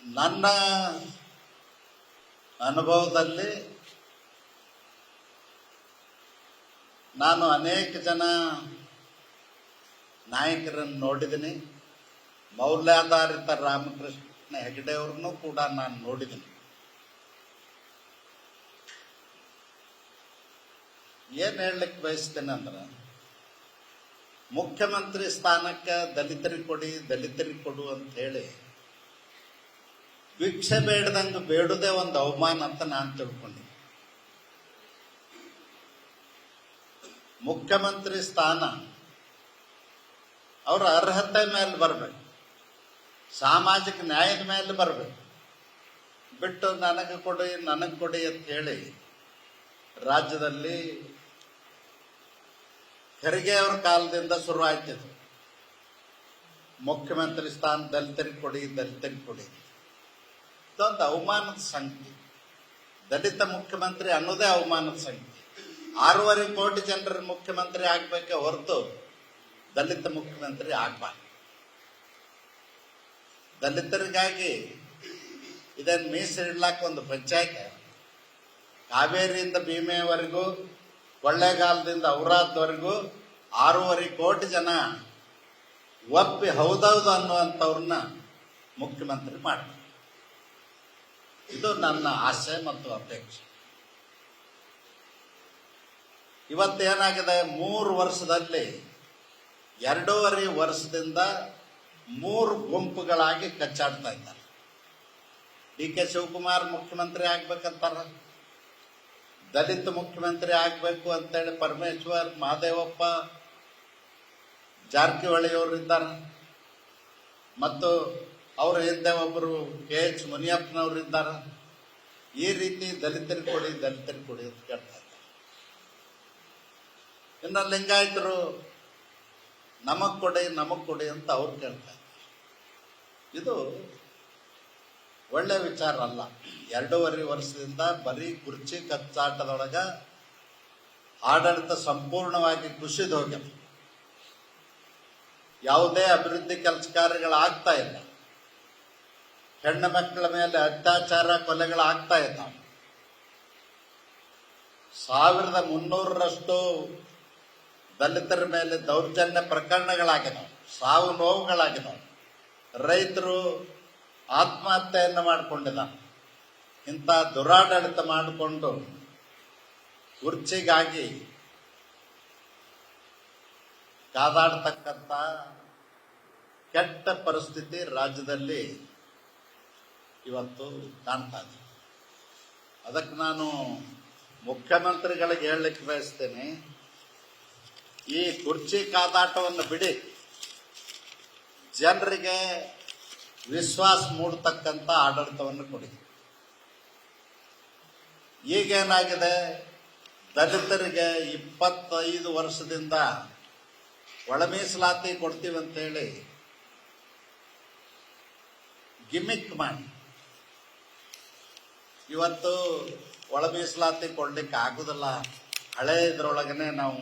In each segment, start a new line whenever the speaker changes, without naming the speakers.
ನನ್ನ ಅನುಭವದಲ್ಲಿ ನಾನು ಅನೇಕ ಜನ ನಾಯಕರನ್ನು ನೋಡಿದ್ದೀನಿ. ಮೌಲ್ಯಾಧಾರಿತ ರಾಮಕೃಷ್ಣ ಹೆಗಡೆ ಅವ್ರನ್ನೂ ಕೂಡ ನಾನು ನೋಡಿದ್ದೀನಿ. ಏನು ಹೇಳಲಿಕ್ಕೆ ಬಯಸ್ತೇನೆ ಅಂದ್ರೆ, ಮುಖ್ಯಮಂತ್ರಿ ಸ್ಥಾನಕ್ಕೆ ದಲಿತರಿಗೆ ಕೊಡಿ, ದಲಿತರಿಗೆ ಕೊಡು ಅಂತ ಹೇಳಿ ಭಿಕ್ಷೆ ಬೇಡದಂಗೆ ಬೇಡುದೇ ಒಂದು ಅವಮಾನ ಅಂತ ನಾನು ತಿಳ್ಕೊಂಡಿದ್ದೆ. ಮುಖ್ಯಮಂತ್ರಿ ಸ್ಥಾನ ಅವರ ಅರ್ಹತೆ ಮೇಲೆ ಬರಬೇಕು, ಸಾಮಾಜಿಕ ನ್ಯಾಯದ ಮೇಲೆ ಬರಬೇಕು. ಬಿಟ್ಟು ನನಗೆ ಕೊಡಿ ನನಗೆ ಕೊಡಿ ಅಂತ ಹೇಳಿ ರಾಜ್ಯದಲ್ಲಿ ಖರ್ಗೆ ಅವ್ರ ಕಾಲದಿಂದ ಶುರು ಆಯ್ತಿದ್ರು. ಮುಖ್ಯಮಂತ್ರಿ ಸ್ಥಾನ ದಲಿತರಿಗೆ ಕೊಡಿ, ದಲಿತರಿಗೆ ಕೊಡಿ. ಇದೊಂದು ಅವಮಾನದ ಸಂಗತಿ. ದಲಿತ ಮುಖ್ಯಮಂತ್ರಿ ಅನ್ನೋದೇ ಅವಮಾನದ ಸಂಗತಿ. 6.5 ಕೋಟಿ ಜನರ ಮುಖ್ಯಮಂತ್ರಿ ಆಗ್ಬೇಕೆ ಹೊರತು ದಲಿತ ಮುಖ್ಯಮಂತ್ರಿ ಆಗ್ಬಾರ್ದು. ದಲಿತರಿಗಾಗಿ ಇದನ್ನು ಮೀಸಲಿಡ್ಲಾಕ ಒಂದು ಪಂಚಾಯತ್, ಕಾವೇರಿಯಿಂದ ಭೀಮೆಯವರೆಗೂ, ಕೊಳ್ಳೇಗಾಲದಿಂದ ಔರಾದ್ವರೆಗೂ 6.5 ಕೋಟಿ ಜನ ಒಪ್ಪಿ ಹೌದೌದು ಅನ್ನುವಂಥವ್ರನ್ನ ಮುಖ್ಯಮಂತ್ರಿ ಮಾಡ್ತಾರೆ. ಇದು ನನ್ನ ಆಸೆ ಮತ್ತು ಅಪೇಕ್ಷೆ. ಇವತ್ತೇನಾಗಿದೆ, 3 ವರ್ಷದಲ್ಲಿ 2.5 ವರ್ಷದಿಂದ 3 ಗುಂಪುಗಳಾಗಿ ಕಚ್ಚಾಡ್ತಾ ಇದ್ದಾರೆ. ಡಿ.ಕೆ. ಶಿವಕುಮಾರ್ ಮುಖ್ಯಮಂತ್ರಿ ಆಗ್ಬೇಕಂತಾರ, ದಲಿತ ಮುಖ್ಯಮಂತ್ರಿ ಆಗ್ಬೇಕು ಅಂತೇಳಿ ಪರಮೇಶ್ವರ್, ಮಹದೇವಪ್ಪ, ಜಾರಕಿಹೊಳಿ ಅವರಿದ್ದಾರೆ. ಮತ್ತು ಅವ್ರ ಹಿಂದೆ ಒಬ್ಬರು KH ಮುನಿಯಪ್ಪನವರಿದ್ದಾರೆ. ಈ ರೀತಿ ದಲಿತರಿಗೆ ಕೊಡಿ, ದಲಿತರಿಗೆ ಕೊಡಿ ಅಂತ ಕೇಳ್ತಾ ಇದ್ದಾರೆ. ಇನ್ನು ಲಿಂಗಾಯತರು ನಮಗ್ ಕೊಡಿ, ನಮಗ್ ಕೊಡಿ ಅಂತ ಅವ್ರು ಕೇಳ್ತಾ ಇದ್ದಾರೆ. ಇದು ಒಳ್ಳೆ ವಿಚಾರ ಅಲ್ಲ. 2.5 ವರ್ಷದಿಂದ ಬರೀ ಕುರ್ಚಿ ಕಚ್ಚಾಟದೊಳಗ ಆಡಳಿತ ಸಂಪೂರ್ಣವಾಗಿ ಕುಸಿದು ಹೋಗ್ಯದ. ಯಾವುದೇ ಅಭಿವೃದ್ಧಿ ಕೆಲಸ ಕಾರ್ಯಗಳಾಗ್ತಾ ಇಲ್ಲ. ಹೆಣ್ಣು ಮಕ್ಕಳ ಮೇಲೆ ಅತ್ಯಾಚಾರ, ಕೊಲೆಗಳಾಗ್ತಾ ಇದ್ದಾವೆ. 1300ರಷ್ಟು ದಲಿತರ ಮೇಲೆ ದೌರ್ಜನ್ಯ ಪ್ರಕರಣಗಳಾಗಿದ್ದಾವೆ, ಸಾವು ನೋವುಗಳಾಗಿದ್ದಾವೆ. ರೈತರು ಆತ್ಮಹತ್ಯೆಯನ್ನು ಮಾಡಿಕೊಂಡಿದ್ದಾರೆ. ಇಂಥ ದುರಾಡಳಿತ ಮಾಡಿಕೊಂಡು ಕುರ್ಚಿಗಾಗಿ ಕಾದಾಡ್ತಕ್ಕಂಥ ಕೆಟ್ಟ ಪರಿಸ್ಥಿತಿ ರಾಜ್ಯದಲ್ಲಿ ಇವತ್ತು ಕಾಣ್ತಾ ಇದೆ. ಅದಕ್ಕೆ ನಾನು ಮುಖ್ಯಮಂತ್ರಿಗಳಿಗೆ ಹೇಳಲಿಕ್ಕೆ ಬಯಸ್ತೇನೆ, ಈ ಕುರ್ಚಿ ಕಾದಾಟವನ್ನು ಬಿಡಿ, ಜನರಿಗೆ ವಿಶ್ವಾಸ ಮೂಡತಕ್ಕಂಥ ಆಡಳಿತವನ್ನು ಕೊಡಿ. ಈಗೇನಾಗಿದೆ, ದಲಿತರಿಗೆ 25 ವರ್ಷದಿಂದ ಒಳ ಮೀಸಲಾತಿ ಕೊಡ್ತೀವಿ ಅಂತೇಳಿ ಗಿಮಿಕ್ ಮಾಡಿ ಇವತ್ತು ಒಳ ಮೀಸಲಾತಿ ಕೊಡ್ಲಿಕ್ಕೆ ಆಗುದಿಲ್ಲ, ಹಳೆ ಇದ್ರೊಳಗನೆ ನಾವು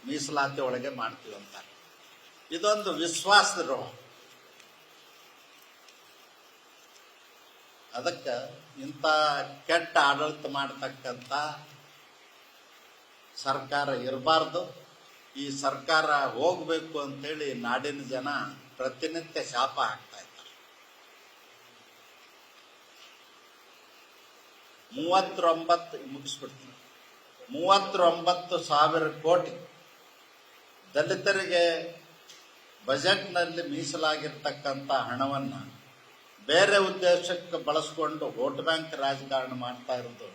ಮೀಸಲಾತಿ ಒಳಗೆ ಮಾಡ್ತೀವಿ ಅಂತ. ಇದೊಂದು ವಿಶ್ವಾಸದ ರೋಗ. ಅದಕ್ಕೆ ಇಂಥ ಕೆಟ್ಟ ಆಡಳಿತ ಮಾಡತಕ್ಕಂಥ ಸರ್ಕಾರ ಇರಬಾರ್ದು. ಈ ಸರ್ಕಾರ ಹೋಗಬೇಕು ಅಂತೇಳಿ ನಾಡಿನ ಜನ ಪ್ರತಿನಿತ್ಯ ಶಾಪ ಹಾಕ್ತಾ ಇದ್ದಾರೆ. 39,000 ಕೋಟಿ ದಲಿತರಿಗೆ ಬಜೆಟ್ನಲ್ಲಿ ಮೀಸಲಾಗಿರ್ತಕ್ಕಂಥ ಹಣವನ್ನು ಬೇರೆ ಉದ್ದೇಶಕ್ಕೆ ಬಳಸ್ಕೊಂಡು ವೋಟ್ ಬ್ಯಾಂಕ್ ರಾಜಕಾರಣ ಮಾಡ್ತಾ ಇರೋದು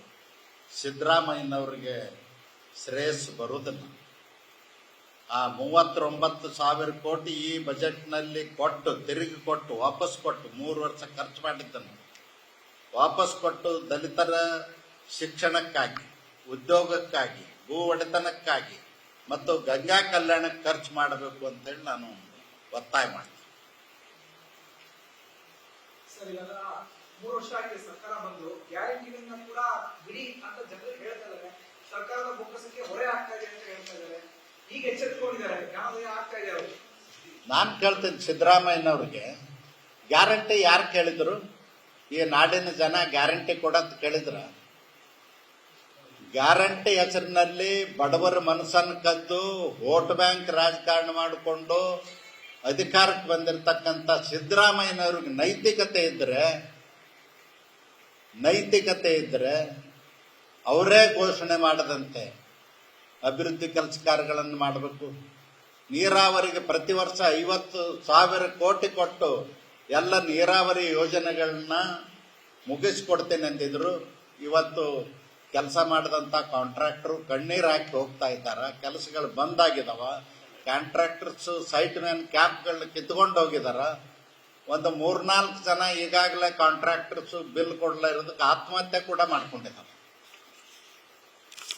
ಸಿದ್ದರಾಮಯ್ಯನವರಿಗೆ ಶ್ರೇಯಸ್ಸು ಬರುವುದಿಲ್ಲ. ಆ 39,000 ಕೋಟಿ ಈ ಬಜೆಟ್ನಲ್ಲಿ ಕೊಟ್ಟು, ತಿರುಗಿ ಕೊಟ್ಟು, ವಾಪಸ್ ಕೊಟ್ಟು, 3 ವರ್ಷ ಖರ್ಚು ಮಾಡಿದ್ದನ್ನು ವಾಪಸ್ ಕೊಟ್ಟು ದಲಿತರ ಶಿಕ್ಷಣಕ್ಕಾಗಿ, ಉದ್ಯೋಗಕ್ಕಾಗಿ, ಭೂ ಒಡೆತನಕ್ಕಾಗಿ ಮತ್ತು ಗಂಗಾ ಕಲ್ಯಾಣಕ್ಕೆ ಖರ್ಚು ಮಾಡಬೇಕು ಅಂತೇಳಿ ನಾನು ಒತ್ತಾಯ ಮಾಡ್ತೀನಿ.
ಸರ್, ಇವಾಗ 3 ವರ್ಷ ಆಗಿದೆ ಸರ್ಕಾರ ಬಂದು, ಗ್ಯಾರಂಟಿಗಳನ್ನ ಕೂಡ ಬಿಡಿ ಅಂತ ಜನರು ಹೇಳ್ತಾ ಇದ್ದಾರೆ. ಸರ್ಕಾರದ ಬೊಕ್ಕಸಕ್ಕೆ ಹೊರೆ ಆಗ್ತಾ ಇದೆ ಅಂತ ಹೇಳ್ತಾ ಇದ್ದಾರೆ. ಈಗ ಎಚ್ಚೆತ್ತುಕೊಂಡಿದ್ದಾರೆ, ಯಾವ್ದು ಆಗ್ತಾ ಇದೆ ಅವರು.
ನಾನು ಕೇಳ್ತೀನಿ ಸಿದ್ದರಾಮಯ್ಯನವ್ರಿಗೆ, ಗ್ಯಾರಂಟಿ ಯಾರು ಕೇಳಿದ್ರು? ಈ ನಾಡಿನ ಜನ ಗ್ಯಾರಂಟಿ ಕೊಡಂತ ಕೇಳಿದ್ರ? ಗ್ಯಾರಂಟಿ ಹೆಸರಿನಲ್ಲಿ ಬಡವರ ಮನಸ್ಸನ್ನು ಕದ್ದು ವೋಟ್ ಬ್ಯಾಂಕ್ ರಾಜಕಾರಣ ಮಾಡಿಕೊಂಡು ಅಧಿಕಾರಕ್ಕೆ ಬಂದಿರತಕ್ಕಂಥ ಸಿದ್ದರಾಮಯ್ಯನವ್ರಿಗೆ ನೈತಿಕತೆ ಇದ್ರೆ ಅವರೇ ಘೋಷಣೆ ಮಾಡದಂತೆ ಅಭಿವೃದ್ಧಿ ಕೆಲಸ ಕಾರ್ಯಗಳನ್ನು ಮಾಡಬೇಕು. ನೀರಾವರಿಗೆ ಪ್ರತಿ ವರ್ಷ 50,000 ಕೋಟಿ ಕೊಟ್ಟು ಎಲ್ಲ ನೀರಾವರಿ ಯೋಜನೆಗಳನ್ನ ಮುಗಿಸ್ಕೊಡ್ತೇನೆ ಅಂದಿದ್ರು. ಇವತ್ತು ಕೆಲಸ ಮಾಡಿದಂಥ ಕಾಂಟ್ರಾಕ್ಟರು ಕಣ್ಣೀರು ಹಾಕಿ ಹೋಗ್ತಾ ಇದ್ದಾರೆ. ಕೆಲಸಗಳು ಬಂದಾಗಿದಾವ. ಕಾಂಟ್ರಾಕ್ಟರ್ಸ್ ಸೈಟ್ ಮ್ಯಾನ್ ಕ್ಯಾಪ್ಗಳನ್ನ ಕಿತ್ಕೊಂಡು ಹೋಗಿದಾರ. ಒಂದು 3-4 ಜನ ಈಗಾಗಲೇ ಕಾಂಟ್ರಾಕ್ಟರ್ಸ್ ಬಿಲ್ ಕೊಡ್ಲ ಇರೋದಕ್ಕೆ ಆತ್ಮಹತ್ಯೆ ಕೂಡ ಮಾಡ್ಕೊಂಡಿದ್ದಾರೆ.